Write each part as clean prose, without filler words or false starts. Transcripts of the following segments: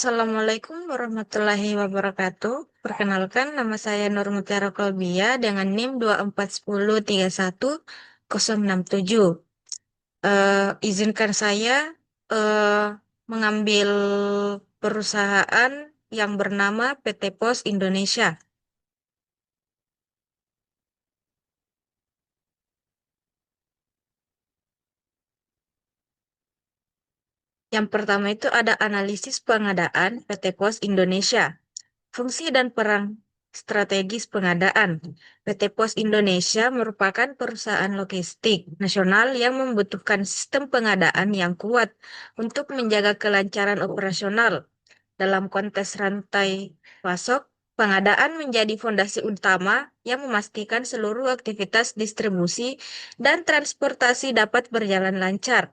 Assalamualaikum warahmatullahi wabarakatuh. Perkenalkan, nama saya Nur Mutiara Kolbia dengan NIM 241031 067. Izinkan saya eh, mengambil perusahaan yang bernama PT Pos Indonesia. Yang pertama itu ada analisis pengadaan PT Pos Indonesia. Fungsi dan peran strategis pengadaan. PT Pos Indonesia merupakan perusahaan logistik nasional yang membutuhkan sistem pengadaan yang kuat untuk menjaga kelancaran operasional. Dalam konteks rantai pasok, pengadaan menjadi fondasi utama yang memastikan seluruh aktivitas distribusi dan transportasi dapat berjalan lancar.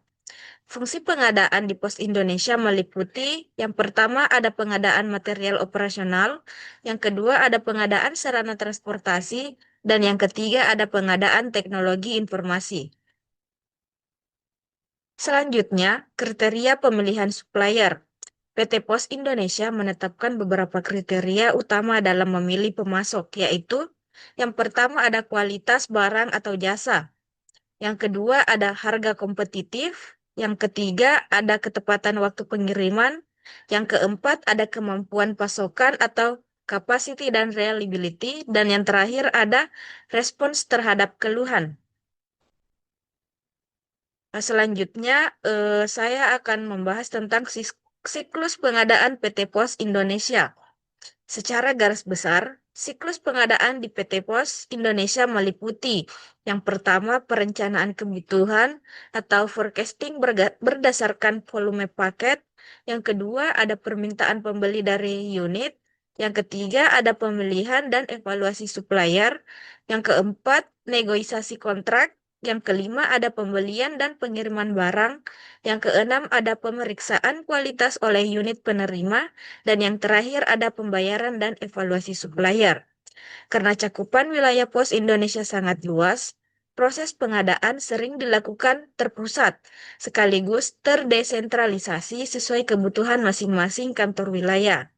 Fungsi pengadaan di Pos Indonesia meliputi yang pertama ada pengadaan material operasional, yang kedua ada pengadaan sarana transportasi, dan yang ketiga ada pengadaan teknologi informasi. Selanjutnya, kriteria pemilihan supplier. PT Pos Indonesia menetapkan beberapa kriteria utama dalam memilih pemasok, yaitu yang pertama ada kualitas barang atau jasa. Yang kedua ada harga kompetitif. Yang ketiga ada ketepatan waktu pengiriman. Yang keempat ada kemampuan pasokan atau capacity dan reliability. Dan yang terakhir ada respons terhadap keluhan. Nah, selanjutnya saya akan membahas tentang siklus pengadaan PT Pos Indonesia. Secara garis besar, siklus pengadaan di PT Pos Indonesia meliputi yang pertama perencanaan kebutuhan atau forecasting berdasarkan volume paket, yang kedua ada permintaan pembeli dari unit, yang ketiga ada pemilihan dan evaluasi supplier, yang keempat negosiasi kontrak, yang kelima ada pembelian dan pengiriman barang, yang keenam ada pemeriksaan kualitas oleh unit penerima, dan yang terakhir ada pembayaran dan evaluasi supplier. Karena cakupan wilayah pos Indonesia sangat luas, proses pengadaan sering dilakukan terpusat, sekaligus terdesentralisasi sesuai kebutuhan masing-masing kantor wilayah.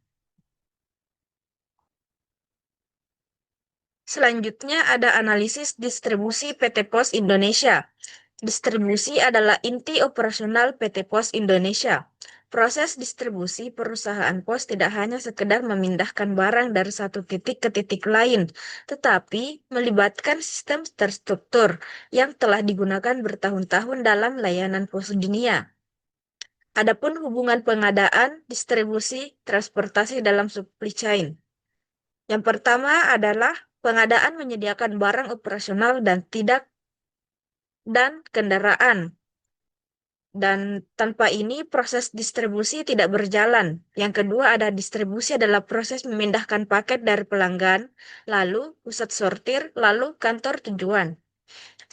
Selanjutnya ada analisis distribusi PT Pos Indonesia. Distribusi adalah inti operasional PT Pos Indonesia. Proses distribusi perusahaan pos tidak hanya sekedar memindahkan barang dari satu titik ke titik lain, tetapi melibatkan sistem terstruktur yang telah digunakan bertahun-tahun dalam layanan pos dunia. Adapun hubungan pengadaan, distribusi, transportasi dalam supply chain. Yang pertama adalah pengadaan menyediakan barang operasional dan kendaraan. Dan tanpa ini proses distribusi tidak berjalan. Yang kedua ada distribusi adalah proses memindahkan paket dari pelanggan, lalu pusat sortir, lalu kantor tujuan.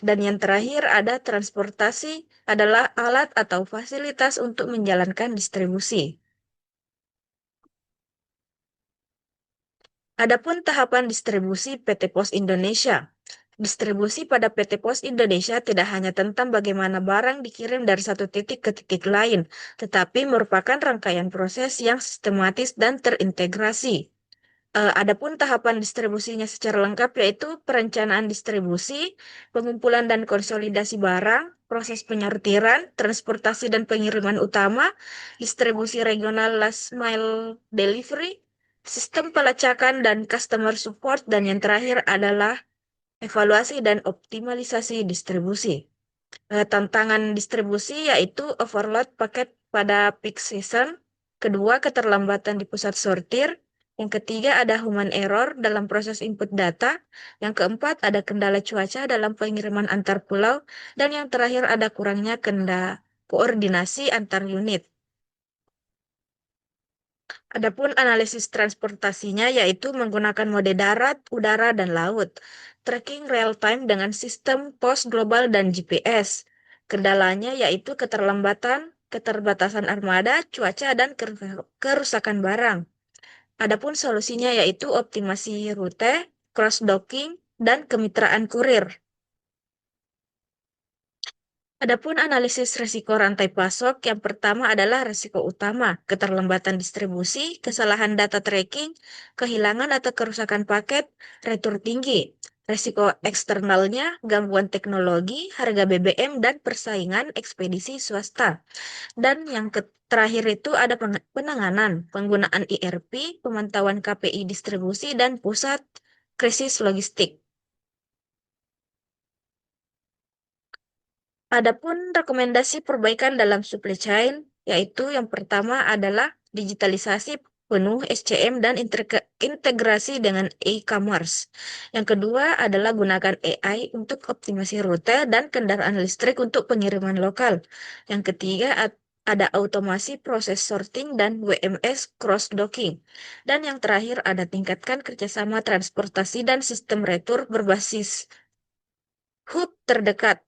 Dan yang terakhir ada transportasi adalah alat atau fasilitas untuk menjalankan distribusi. Adapun tahapan distribusi PT Pos Indonesia. Distribusi pada PT Pos Indonesia tidak hanya tentang bagaimana barang dikirim dari satu titik ke titik lain, tetapi merupakan rangkaian proses yang sistematis dan terintegrasi. Adapun tahapan distribusinya secara lengkap yaitu perencanaan distribusi, pengumpulan dan konsolidasi barang, proses penyortiran, transportasi dan pengiriman utama, distribusi regional last mile delivery, sistem pelacakan dan customer support, dan yang terakhir adalah evaluasi dan optimalisasi distribusi. Tantangan distribusi yaitu overload paket pada peak season, kedua keterlambatan di pusat sortir, yang ketiga ada human error dalam proses input data, yang keempat ada kendala cuaca dalam pengiriman antar pulau, dan yang terakhir ada kurangnya koordinasi antar unit. Adapun analisis transportasinya yaitu menggunakan mode darat, udara, dan laut, tracking real time dengan sistem pos global dan GPS. Kendalanya yaitu keterbatasan armada, cuaca, dan kerusakan barang. Adapun solusinya yaitu optimasi rute, cross-docking, dan kemitraan kurir. Adapun analisis risiko rantai pasok, yang pertama adalah risiko utama, keterlambatan distribusi, kesalahan data tracking, kehilangan atau kerusakan paket, retur tinggi. Risiko eksternalnya, gangguan teknologi, harga BBM, dan persaingan ekspedisi swasta. Dan yang terakhir itu ada penanganan, penggunaan ERP, pemantauan KPI distribusi, dan pusat krisis logistik. Adapun rekomendasi perbaikan dalam supply chain, yaitu yang pertama adalah digitalisasi penuh SCM dan integrasi dengan e-commerce. Yang kedua adalah gunakan AI untuk optimasi rute dan kendaraan listrik untuk pengiriman lokal. Yang ketiga ada otomasi proses sorting dan WMS cross-docking. Dan yang terakhir ada tingkatkan kerjasama transportasi dan sistem retur berbasis hub terdekat.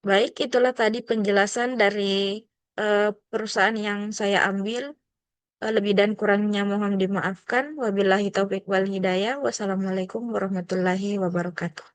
Baik, itulah tadi penjelasan dari perusahaan yang saya ambil. Lebih dan kurangnya mohon dimaafkan. Wabillahi taufik wal hidayah. Wassalamualaikum warahmatullahi wabarakatuh.